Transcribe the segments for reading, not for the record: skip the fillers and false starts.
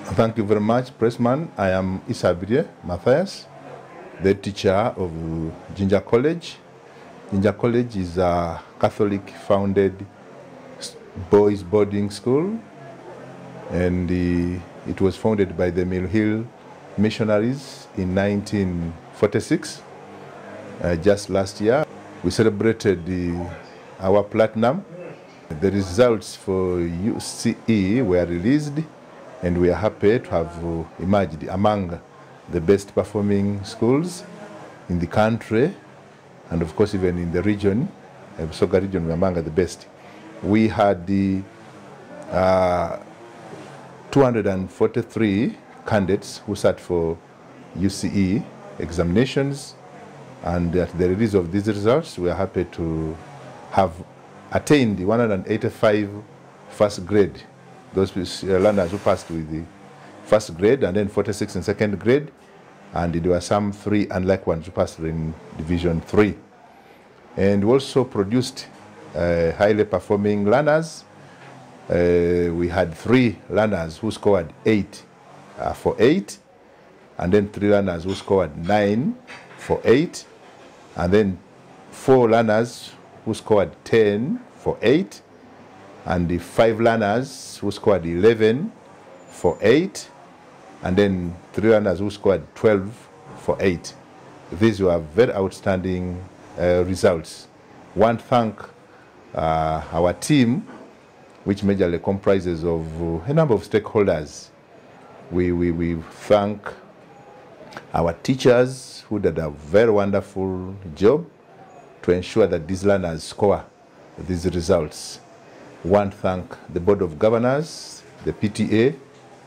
Thank you very much, Pressman. I am Isabirye, Mathias, the teacher of Jinja College. Jinja College is a Catholic-founded boys' boarding school, and it was founded by the Mill Hill missionaries in 1946. Just last year, we celebrated our platinum. The results for UCE were released, and we are happy to have emerged among the best performing schools in the country, and of course even in the region. Soga region, we are among the best. We had the 243 candidates who sat for UCE examinations, and at the release of these results, we are happy to have attained 185 first grade. Those learners who passed with the first grade, and then 46 in second grade, and there were some 3 unlike ones who passed in Division 3. And we also produced highly performing learners. We had 3 learners who scored 8 for 8, and then 3 learners who scored 9 for 8, and then 4 learners who scored 10 for 8, and the 5 learners who scored 11 for 8, and then 3 learners who scored 12 for 8. These were very outstanding results. One thank our team, which majorly comprises of a number of stakeholders. We thank our teachers who did a very wonderful job to ensure that these learners score these results. One thank the Board of Governors, the PTA,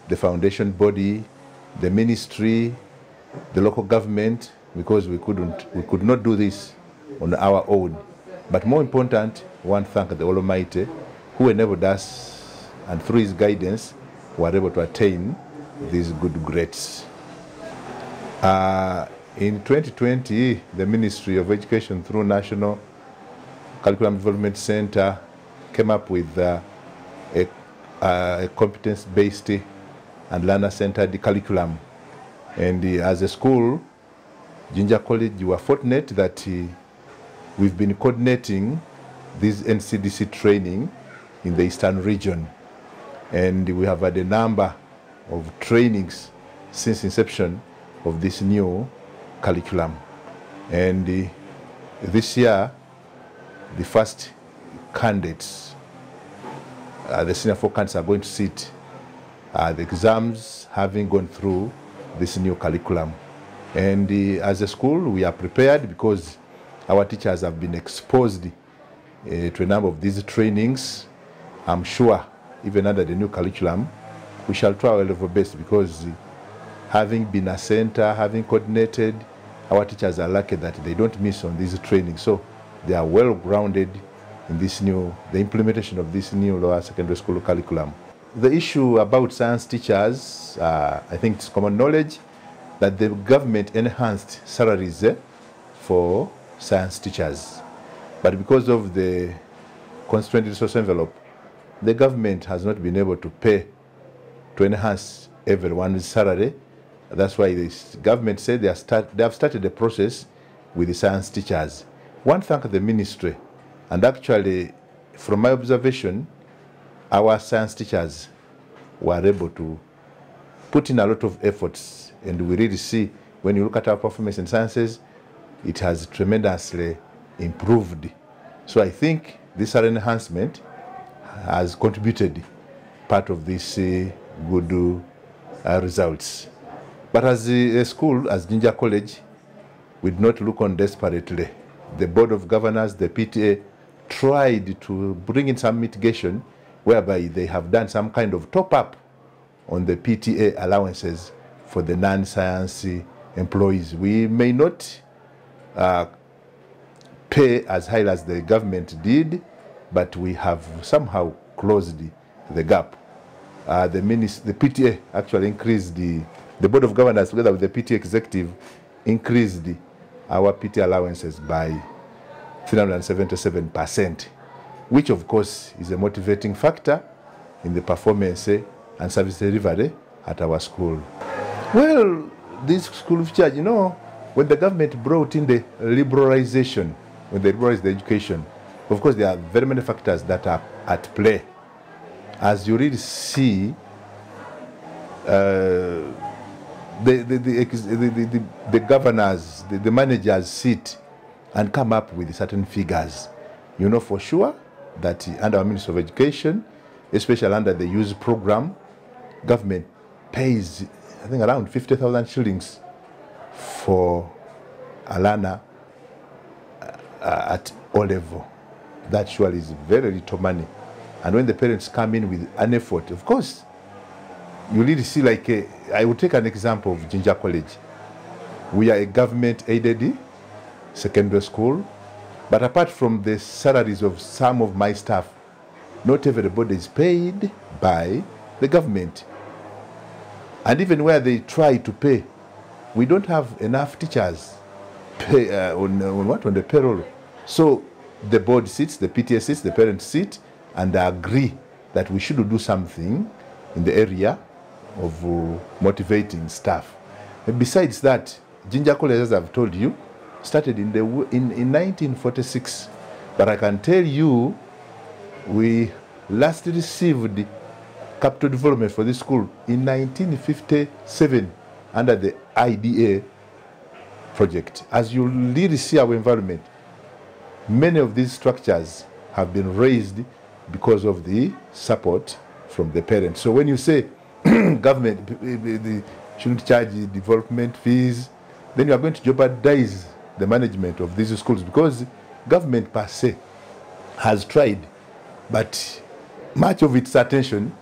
the foundation body, the ministry, the local government, because we could not do this on our own. But more important, one thank the Almighty who enabled us, and through his guidance, were able to attain these good grades. In 2020, the Ministry of Education through National Curriculum Development Center came up with a competence-based and learner-centered curriculum. And as a school, Jinja College, you are fortunate that we've been coordinating this NCDC training in the Eastern region. And we have had a number of trainings since inception of this new curriculum. And this year, the first candidates, the senior 4 candidates are going to sit the exams having gone through this new curriculum. And as a school, we are prepared because our teachers have been exposed to a number of these trainings. I'm sure even under the new curriculum, we shall try our level best, because having been a center, having coordinated, our teachers are lucky that they don't miss on these trainings. So they are well grounded in the implementation of this new lower secondary school curriculum. The issue about science teachers, I think it's common knowledge that the government enhanced salaries for science teachers. But because of the constrained resource envelope, the government has not been able to pay to enhance everyone's salary. That's why the government said they have started a process with the science teachers. One thank the ministry, and actually, from my observation, our science teachers were able to put in a lot of efforts, and we really see, when you look at our performance in sciences, it has tremendously improved. So I think this salary enhancement has contributed part of this good results. But as a school, as Jinja College, we did not look on desperately. The Board of Governors, the PTA, tried to bring in some mitigation whereby they have done some kind of top-up on the PTA allowances for the non-science employees. We may not pay as high as the government did, but we have somehow closed the gap. The PTA actually increased the Board of Governors, together with the PTA executive, increased our PTA allowances by 377%, which of course is a motivating factor in the performance and service delivery at our school. Well, this school of charge, you know, when the government brought in the liberalization, when they liberalized the education, of course there are very many factors that are at play. As you really see, the governors, the managers sit and come up with certain figures. You know for sure that under our Ministry of Education, especially under the youth program, government pays, I think, around 50,000 shillings for a learner at O level. That surely is very little money. And when the parents come in with an effort, of course, you really see, like, I will take an example of Jinja College. We are a government-aided secondary school, but apart from the salaries of some of my staff, not everybody is paid by the government. And even where they try to pay, we don't have enough teachers on the payroll. So the board sits, the PTA sits, the parents sit, and they agree that we should do something in the area of motivating staff. And besides that, Jinja College, as I've told you, started in 1946. But I can tell you, we last received capital development for this school in 1957 under the IDA project. As you really see our environment, many of these structures have been raised because of the support from the parents. So when you say government shouldn't charge development fees, then you are going to jeopardize the management of these schools, because government per se has tried, but much of its attention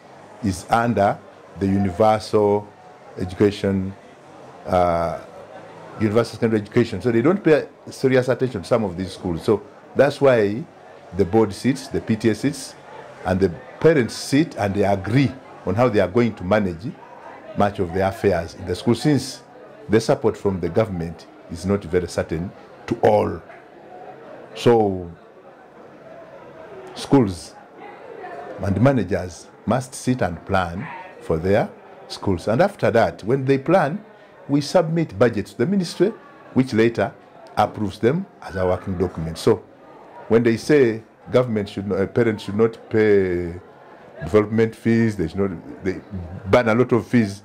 is under the universal education, universal secondary education. So they don't pay serious attention to some of these schools. So that's why the board sits, the PTA sits, and the parents sit, and they agree on how they are going to manage much of the affairs in the school, since the support from the government is not very certain to all. So schools and managers must sit and plan for their schools. And after that, when they plan, we submit budgets to the ministry, which later approves them as a working document. So when they say government should not, parents should not pay development fees, they ban a lot of fees,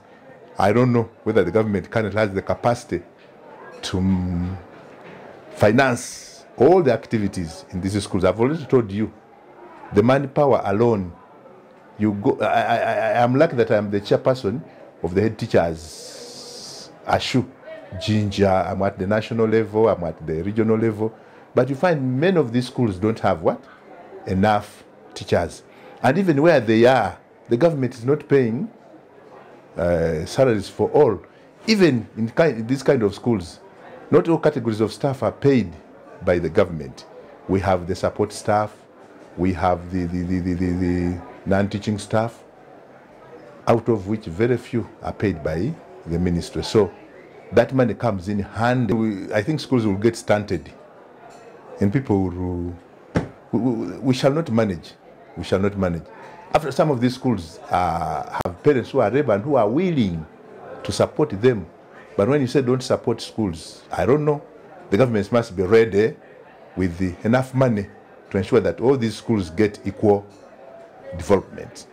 I don't know whether the government currently has the capacity to finance all the activities in these schools. I've already told you, the manpower alone, you go. I am lucky that I am the chairperson of the head teachers Ashu, Jinja. I'm at the national level, I'm at the regional level, but you find many of these schools don't have what? Enough teachers. And even where they are, the government is not paying salaries for all. Even in this kind of schools, not all categories of staff are paid by the government. We have the support staff, we have the non-teaching staff, out of which very few are paid by the ministry. So that money comes in handy. I think schools will get stunted, and people will, we shall not manage. We shall not manage. After some of these schools have parents who are able and who are willing to support them. But when you say don't support schools, I don't know. The governments must be ready with enough money to ensure that all these schools get equal development.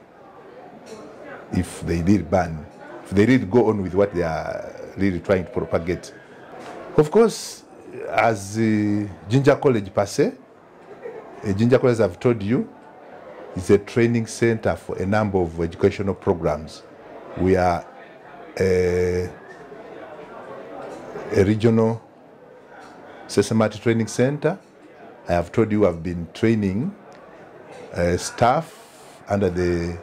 If they did ban, if they did go on with what they are really trying to propagate. Of course, as Jinja College per se, Jinja College, I've told you, is a training center for a number of educational programs. We are a regional systematic training center. I have told you I've been training staff under the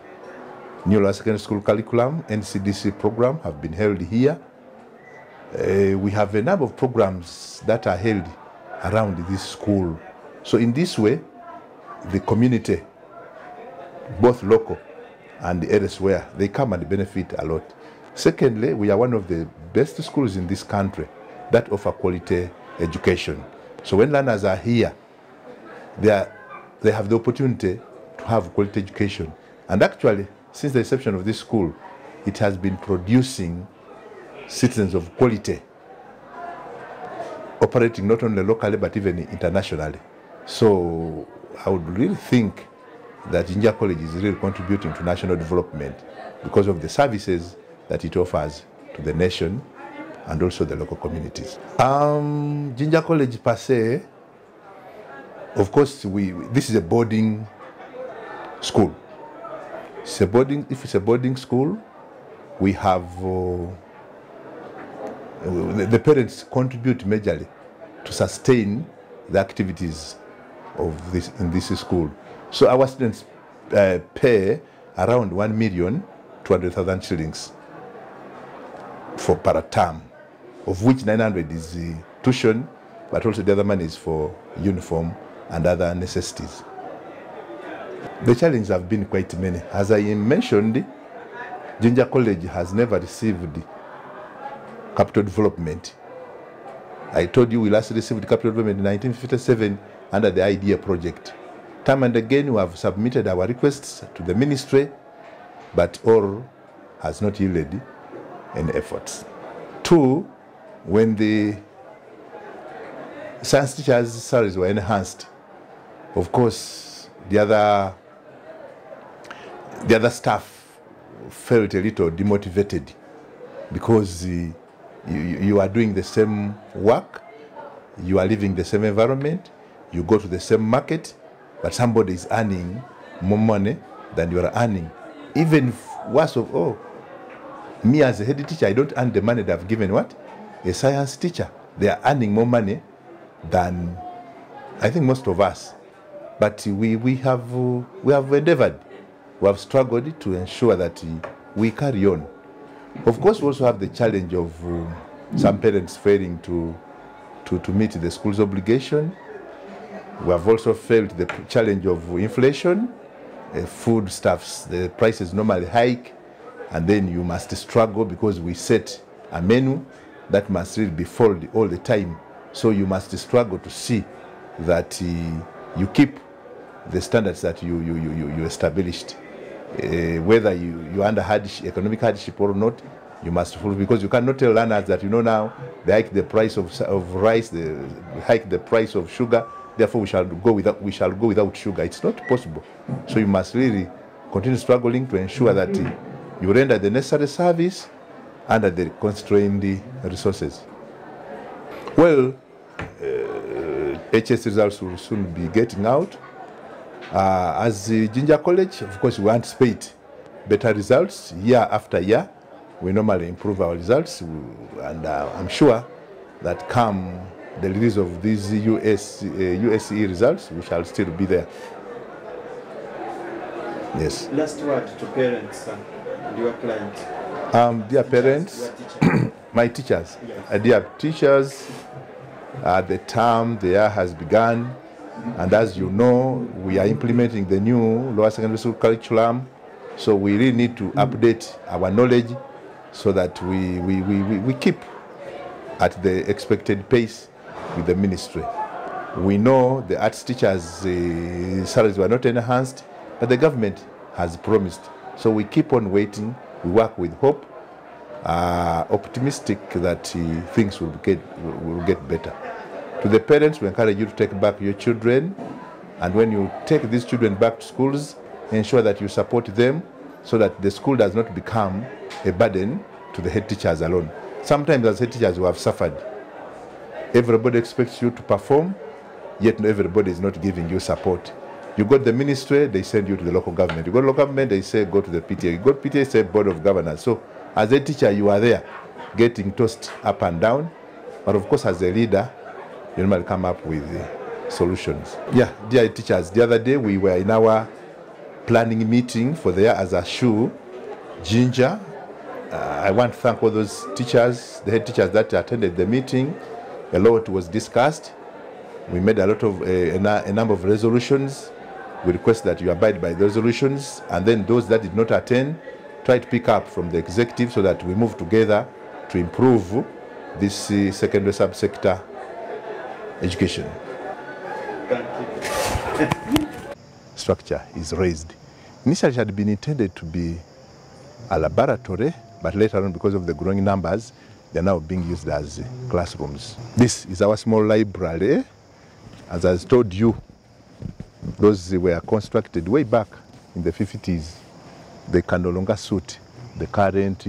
New Lower Secondary School curriculum, NCDC program have been held here. We have a number of programs that are held around this school. So in this way, the community, both local and elsewhere, they come and benefit a lot. Secondly, we are one of the best schools in this country that offer quality education. So when learners are here, they have the opportunity to have quality education. And actually, since the inception of this school, it has been producing citizens of quality, operating not only locally but even internationally. So I would really think that Jinja College is really contributing to national development because of the services that it offers to the nation and also the local communities. Jinja College per se, of course, this is a boarding school. If it's a boarding school, we have the parents contribute majorly to sustain the activities of in this school. So our students pay around 1,200,000 shillings per term, of which 900 is tuition, but also the other money is for uniform and other necessities. The challenges have been quite many. As I mentioned, Jinja College has never received capital development. I told you we last received capital development in 1957 under the IDEA project. Time and again we have submitted our requests to the ministry, but all has not yielded any efforts. Two, when the science teachers' salaries were enhanced, of course the other staff felt a little demotivated because you are doing the same work, you are living the same environment, you go to the same market, but somebody is earning more money than you are earning. Even worse of all, me as a head teacher, I don't earn the money that I've given what? A science teacher. They are earning more money than I think most of us. But we have endeavored, we have struggled to ensure that we carry on. Of course, we also have the challenge of some parents failing to meet the school's obligation. We have also felt the challenge of inflation, foodstuffs, the prices normally hike, and then you must struggle because we set a menu that must really be followed all the time. So you must struggle to see that you keep the standards that you established. Whether you're under economic hardship or not, you must follow, because you cannot tell learners that now they hike the price of rice, they hike the price of sugar, therefore we shall go without sugar. It's not possible. So you must really continue struggling to ensure that you render the necessary service under the constrained resources. Well, HS results will soon be getting out. As the Jinja College, of course, we anticipate better results year after year. We normally improve our results, and I'm sure that come the release of these USE results, we shall still be there. Yes. Last word to parents and your clients. Dear parents, my teachers, yes. Dear teachers, the term, the year has begun. And as you know, we are implementing the new lower secondary school curriculum. So we really need to update our knowledge so that we keep at the expected pace with the ministry. We know the arts teachers' salaries were not enhanced, but the government has promised. So we keep on waiting. We work with hope, optimistic that things will get better. To the parents, we encourage you to take back your children, and when you take these children back to schools, ensure that you support them so that the school does not become a burden to the head teachers alone. Sometimes as head teachers you have suffered. Everybody expects you to perform, yet everybody is not giving you support. You go to the ministry, they send you to the local government. You go to local government, they say go to the PTA. You go to PTA, say board of governors. So as a teacher, you are there getting tossed up and down, but of course as a leader, you normally come up with solutions. Yeah, dear teachers, the other day we were in our planning meeting for the year as a shoe, Jinja. I want to thank all those teachers, the head teachers that attended the meeting. A lot was discussed. We made a lot of a number of resolutions. We request that you abide by the resolutions, and then those that did not attend, try to pick up from the executive so that we move together to improve this secondary subsector education. Thank you. Structure is raised. Initially it had been intended to be a laboratory, but later on, because of the growing numbers, they're now being used as classrooms. This is our small library. As I told you, those were constructed way back in the 50s. They can no longer suit the current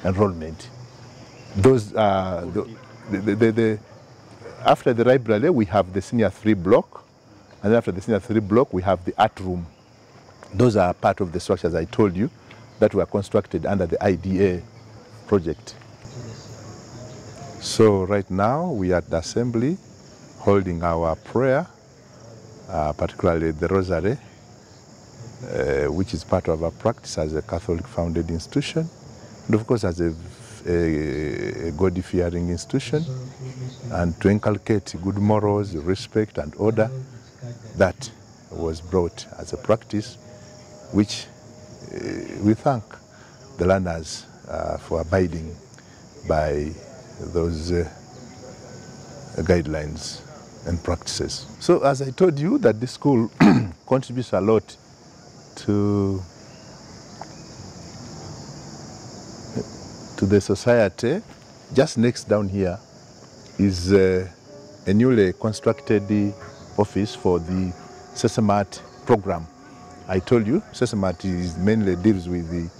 enrollment. Those are after the library, we have the senior 3 block, and after the senior 3 block, we have the art room. Those are part of the structures I told you that were constructed under the IDA project. So right now, we are at the assembly holding our prayer, particularly the rosary, which is part of our practice as a Catholic-founded institution, and of course as a God-fearing institution, and to inculcate good morals, respect, and order that was brought as a practice, which we thank the learners for abiding by those guidelines and practices. So as I told you that this school contributes a lot to the society, just next down here is a newly constructed office for the SESAMAT program. I told you SESAMAT mainly deals with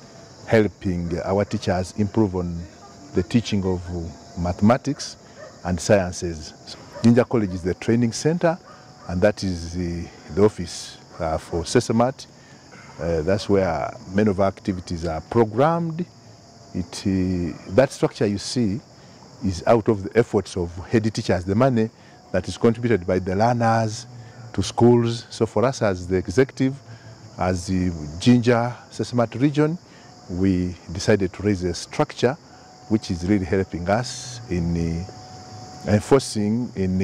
helping our teachers improve on the teaching of mathematics and sciences. Jinja College is the training center, and that is the office for SESAMAT. That's where many of our activities are programmed. That structure you see is out of the efforts of head teachers, the money that is contributed by the learners to schools. So for us as the executive, as the Jinja SESAMAT region, we decided to raise a structure which is really helping us in enforcing, in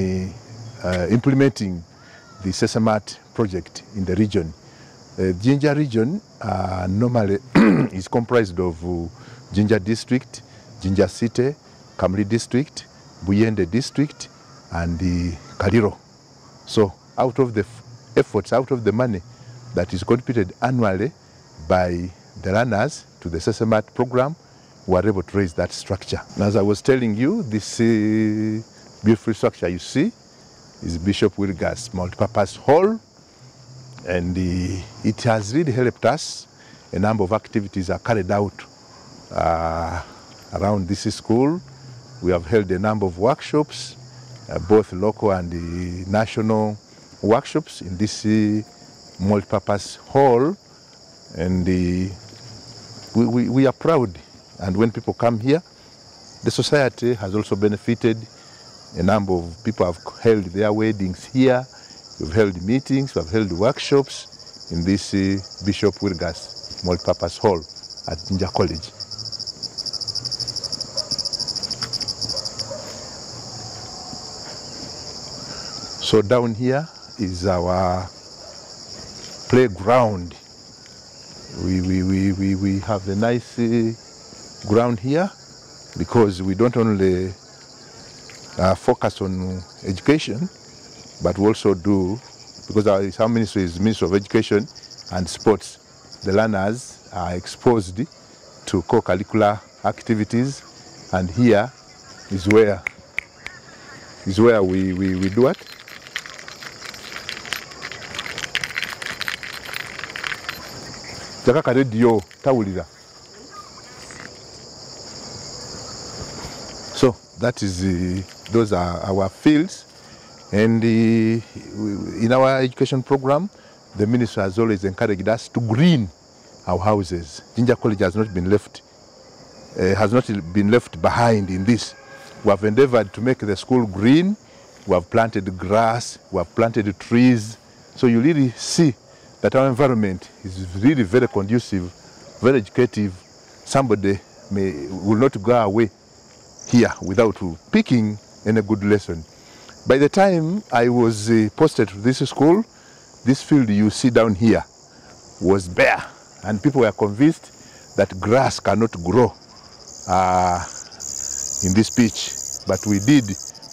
implementing the SESAMAT project in the region. The Jinja region normally is comprised of Jinja district, Jinja city, Kamri district, Buyende district, and the Kaliro. So out of the efforts, out of the money that is contributed annually by the learners to the SESAMAT program, we are able to raise that structure. And as I was telling you, this beautiful structure you see is Bishop Wilgar's multipurpose hall, and it has really helped us. A number of activities are carried out around this school. We have held a number of workshops, both local and national workshops in this multipurpose hall, and we are proud. And when people come here, the society has also benefited. A number of people have held their weddings here. We've held meetings, we've held workshops in this Bishop Wilgar's multipurpose hall at Jinja College. So down here is our playground. We have a nice ground here because we don't only focus on education, but we also do, because our ministry is Ministry of Education and Sports, the learners are exposed to co-curricular activities, and here is where we do it. Jakaka radio tawulira. So that is those are our fields, and in our education program, the ministry has always encouraged us to green our houses. Jinja College has not been left behind in this. We have endeavored to make the school green. We have planted grass. We have planted trees. So you really see that our environment is really very conducive, very educative. Somebody will not go away here without picking any good lesson. By the time I was posted to this school, this field you see down here was bare, and people were convinced that grass cannot grow in this pitch. But we did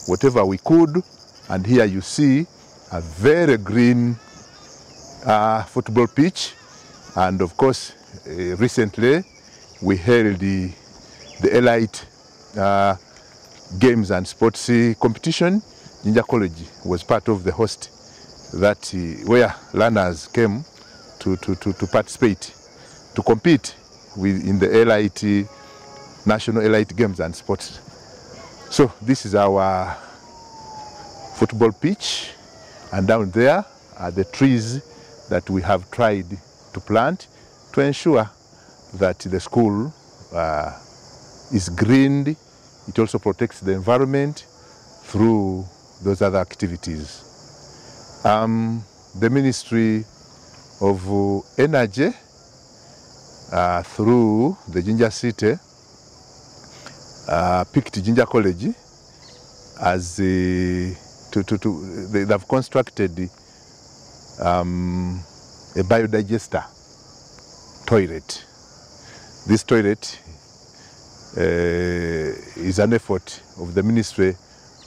whatever we could, and here you see a very green football pitch. And of course, recently we held the elite games and sports competition. Jinja College was part of the host that where learners came to participate, to compete in the elite national elite games and sports. So this is our football pitch, and down there are the trees that we have tried to plant to ensure that the school is greened. It also protects the environment through those other activities. The Ministry of Energy through the Jinja City picked Jinja College as they have constructed a biodigester toilet. This toilet is an effort of the Ministry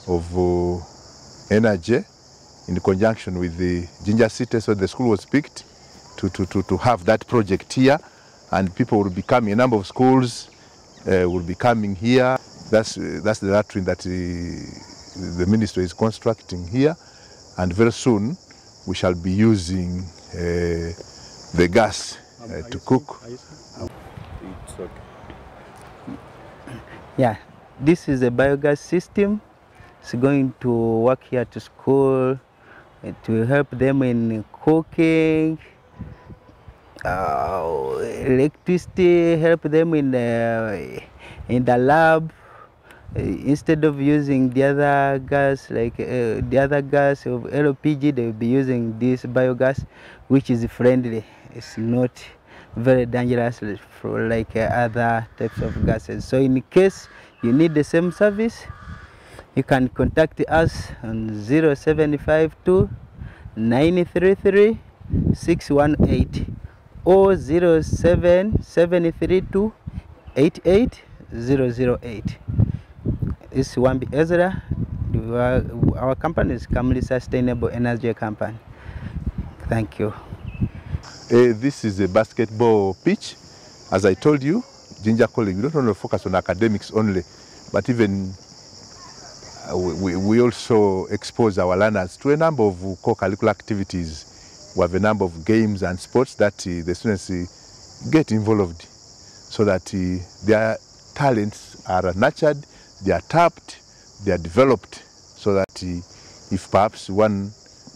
of Energy in conjunction with the Jinja City. So the school was picked to have that project here, and people will be coming. A number of schools will be coming here. That's the latrine that the ministry is constructing here, and very soon we shall be using the gas to cook. It's okay. Yeah, this is a biogas system. It's going to work here to school to help them in cooking, electricity, help them in the lab. Instead of using the other gas, like the other gas of LPG, they will be using this biogas, which is friendly. It's not very dangerous for like other types of gases. So in case you need the same service, you can contact us on 0752 933 618 or 07732 88008. This is Wambi Ezra. Our company is Kamli Sustainable Energy Company. Thank you. This is a basketball pitch. As I told you, Jinja College, we don't only focus on academics only, but even we also expose our learners to a number of co-curricular activities. We have a number of games and sports that the students get involved, so that their talents are nurtured, they are tapped, they are developed, so that if perhaps one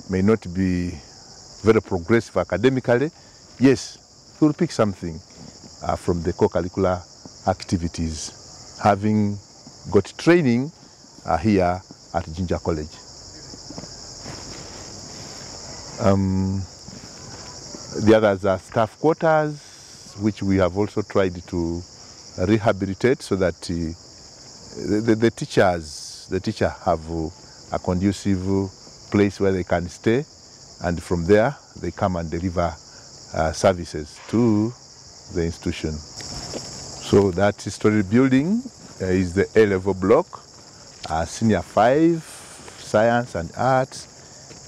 may not be very progressive academically, yes, he will pick something from the co-curricular activities, having got training here at Jinja College. The others are staff quarters, which we have also tried to rehabilitate so that the teacher have a conducive place where they can stay, and from there they come and deliver services to the institution. So that story building is the A-level block, Senior 5, Science and Arts,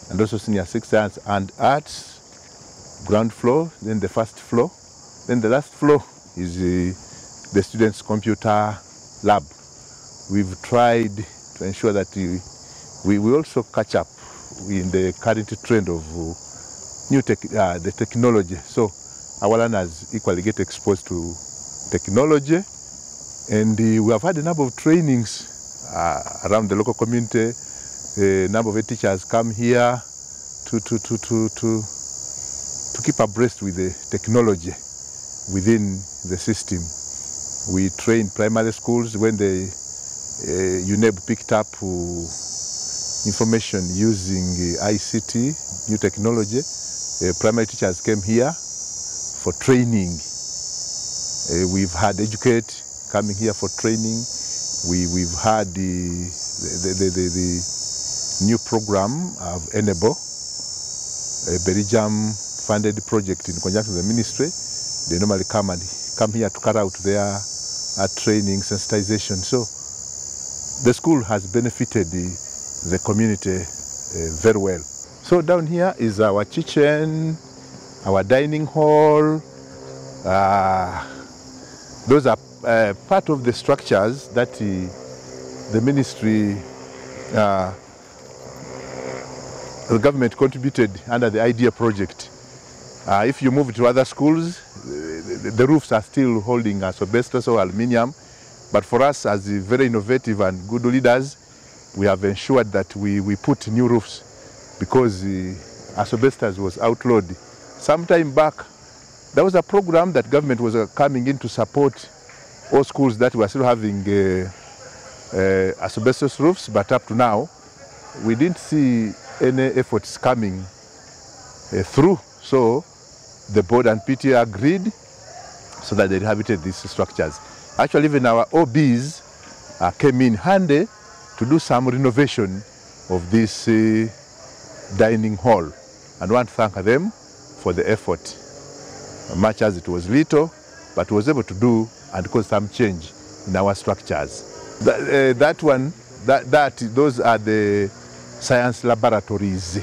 and also Senior 6, Science and Arts, ground floor, then the first floor. Then the last floor is the students' computer lab. We've tried to ensure that we also catch up in the current trend of the technology. So our learners equally get exposed to technology, and we have had a number of trainings around the local community. A number of teachers come here to keep abreast with the technology within the system. We train primary schools when the UNEB picked up information using ICT, new technology. Primary teachers came here for training. We've had Educate coming here for training. We've had the new program of Enable, a Belgium funded project in conjunction with the ministry. They normally come here to carry out their training, sensitization. So the school has benefited the community very well. So down here is our kitchen, our dining hall, Those are part of the structures that the ministry, the government contributed under the IDEA project. If you move to other schools, the roofs are still holding asbestos or aluminium. But for us, as very innovative and good leaders, we have ensured that we put new roofs, because asbestos was outlawed. Some time back, there was a program that government was coming in to support all schools that were still having asbestos roofs, but up to now, we didn't see any efforts coming through. So the board and PTA agreed so that they rehabilitated these structures. Actually, even our OBs came in handy to do some renovation of this dining hall. And I want to thank them for the effort, much as it was little, but was able to do and cause some change in our structures. Those are the science laboratories.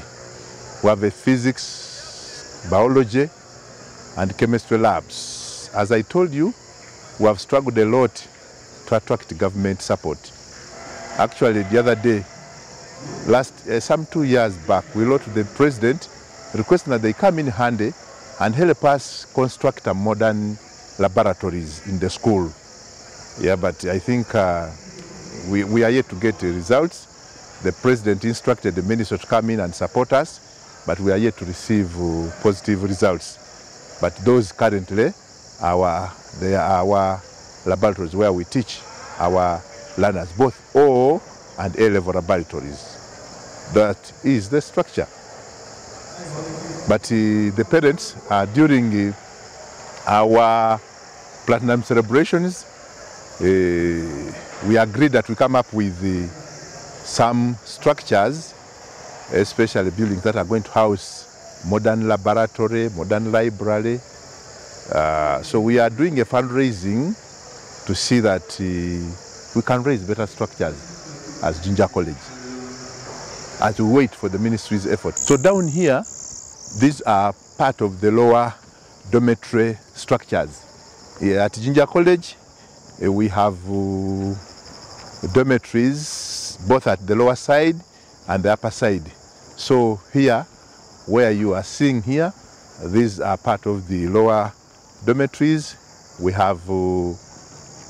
We have a physics, biology, and chemistry labs. As I told you, we have struggled a lot to attract government support. Actually, the other day, some 2 years back, we wrote to the president requesting that they come in handy and help us construct a modern laboratories in the school. Yeah, but I think we are yet to get the results. The president instructed the minister to come in and support us, but we are yet to receive positive results. But those currently, they are our laboratories where we teach our learners, both O and A-level laboratories. That is the structure. But the parents, during our platinum celebrations, we agreed that we come up with some structures, especially buildings that are going to house modern laboratory, modern library. So we are doing a fundraising to see that we can raise better structures as Jinja College, as we wait for the ministry's effort. So down here, these are part of the lower dormitory structures. Here at Jinja College, we have dormitories both at the lower side and the upper side. So here, where you are seeing here, these are part of the lower dormitories. We have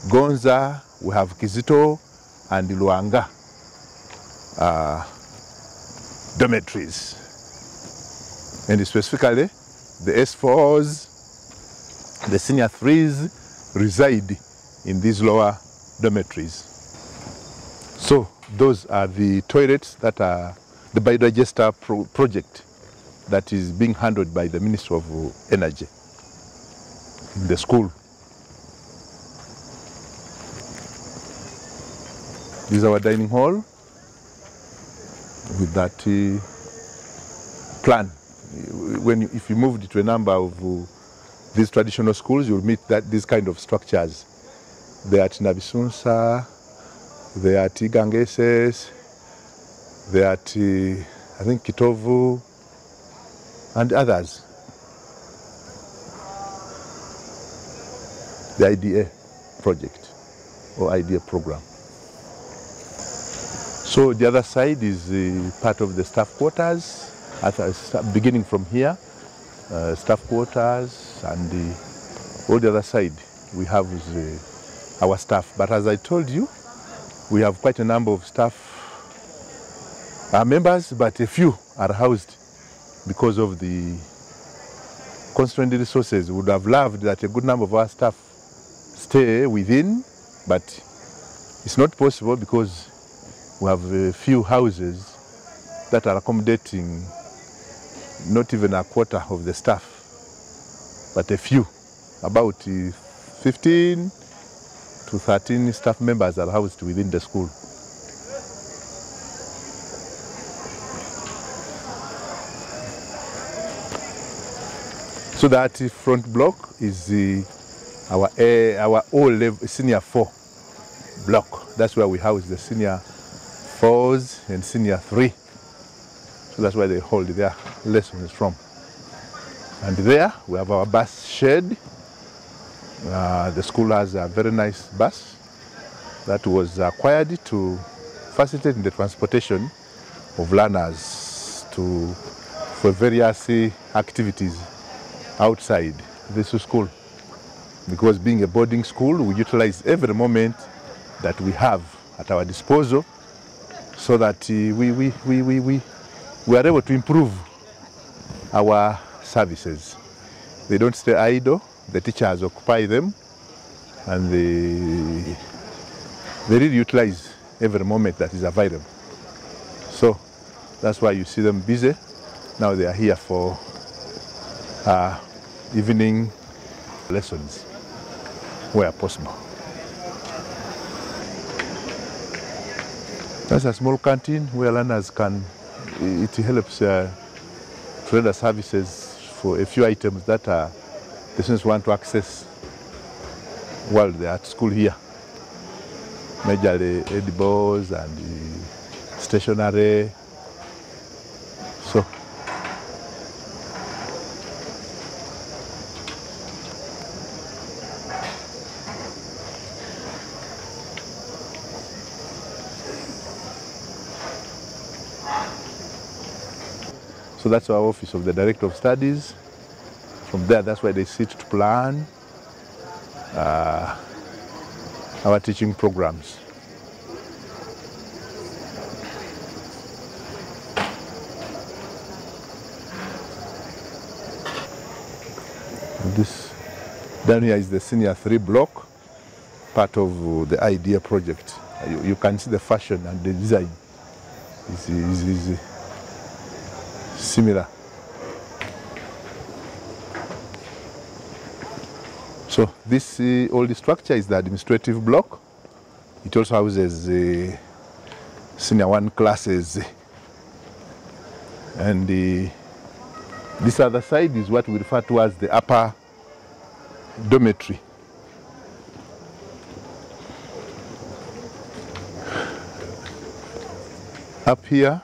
Gonza, we have Kizito, and Luanga dormitories. And specifically, the S4s, the senior 3s reside in these lower dormitories. So those are the toilets that are the biodigester project that is being handled by the Ministry of Energy in the school. This is our dining hall with that plan. If you moved to a number of these traditional schools, you'll meet these kind of structures. They are at Nabisunsa, they are at Igangeses, they are at, I think, Kitovu, and others. The IDA project or IDA program. So the other side is part of the staff quarters, beginning from here, staff quarters, and all the other side we have is our staff. But as I told you, we have quite a number of staff members, but a few are housed because of the constrained resources. We would have loved that a good number of our staff stay within, but it's not possible because we have a few houses that are accommodating not even a quarter of the staff, but a few, about 15 to 13 staff members are housed within the school. So that front block is our O-level senior 4 block. That's where we house the senior 4s and senior 3. So that's where they hold their lessons from. And there we have our bus shed The school has a very nice bus that was acquired to facilitate the transportation of learners for various activities outside this school. Because being a boarding school, we utilize every moment that we have at our disposal so that we are able to improve our services. They don't stay idle, the teachers occupy them, and they really utilize every moment that is available. So that's why you see them busy. Now they are here for evening lessons where possible. That's a small canteen where learners can, it helps render services for a few items that the students want to access while they are at school here. Majorly edibles and stationery. So that's our office of the Director of Studies. From there, that's where they sit to plan our teaching programs. This down here is the Senior 3 block, part of the IDEA project. You can see the fashion and the design is similar. So this old structure is the administrative block. It also houses Senior 1 classes. And this other side is what we refer to as the upper dormitory. Up here,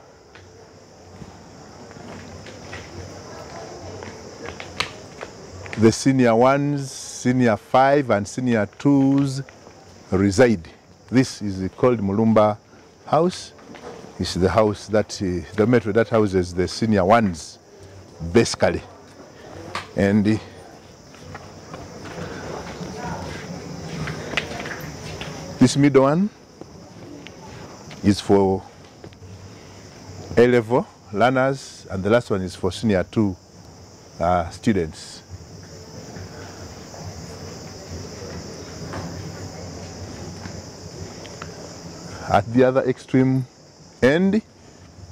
the Senior 1s, Senior 5 and Senior 2s reside. This is called Mulumba House. It's the house that, the dormitory that houses the Senior 1s, basically. And this middle one is for A-level learners, and the last one is for Senior 2 students. At the other extreme end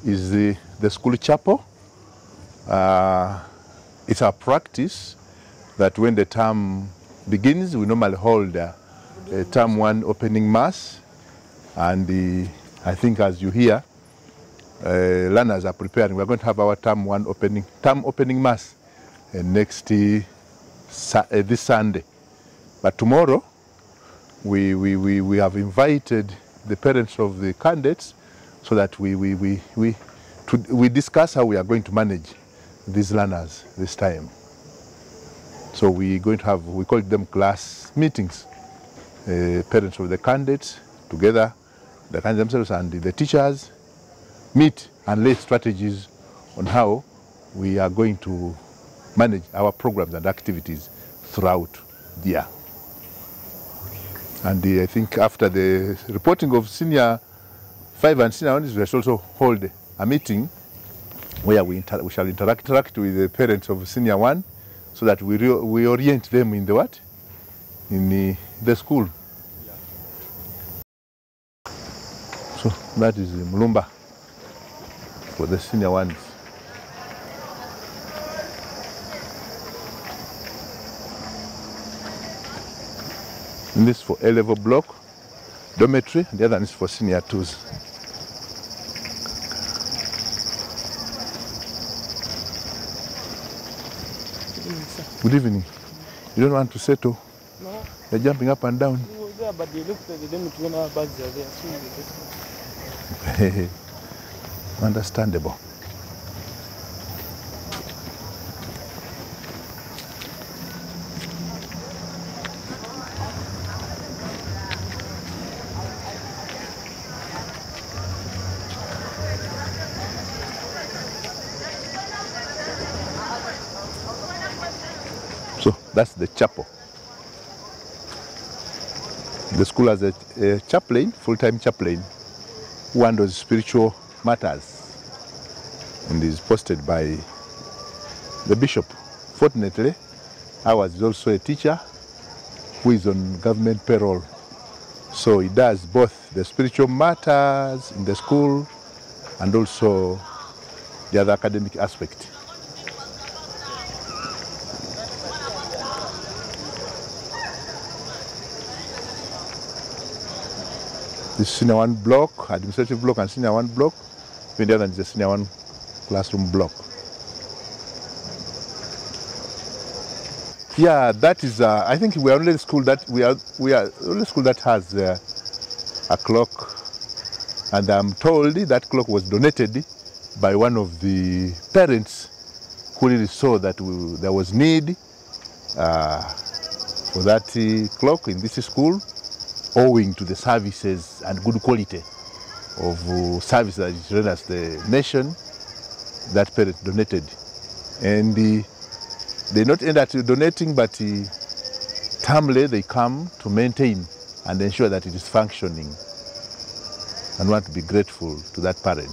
is the school chapel. It's our practice that when the term begins, we normally hold a term 1 opening mass, and I think as you hear, learners are preparing. We're going to have our term 1 opening mass next this Sunday. But tomorrow we have invited the parents of the candidates so that we discuss how we are going to manage these learners this time. So we're going to have, we call them class meetings. Parents of the candidates together, the candidates themselves and the teachers meet and lay strategies on how we are going to manage our programs and activities throughout the year. And I think after the reporting of Senior 5 and Senior 1, we shall also hold a meeting where we shall interact with the parents of Senior 1 so that we orient them in the what? In the school. So that is Mulumba for the Senior 1s. And this for A-level block, dormitory, and the other one is for Senior 2s. Good evening. You don't want to settle? No. You're jumping up and down. We were there, but they looked at them when our bags are there. So Understandable. That's the chapel. The school has a chaplain, full-time chaplain, who handles spiritual matters and is posted by the bishop. Fortunately, I was also a teacher who is on government payroll. So he does both the spiritual matters in the school and also the other academic aspect. The senior 1 block, administrative block and senior 1 block. Then the other is the senior 1 classroom block. Yeah, that is. I think we are only the school that we are only school that has a clock, and I'm told that clock was donated by one of the parents who really saw that there was need for that clock in this school, owing to the services and good quality of service that it renders the nation. That parent donated, and they not end at donating, but termly they come to maintain and ensure that it is functioning, and want to be grateful to that parent.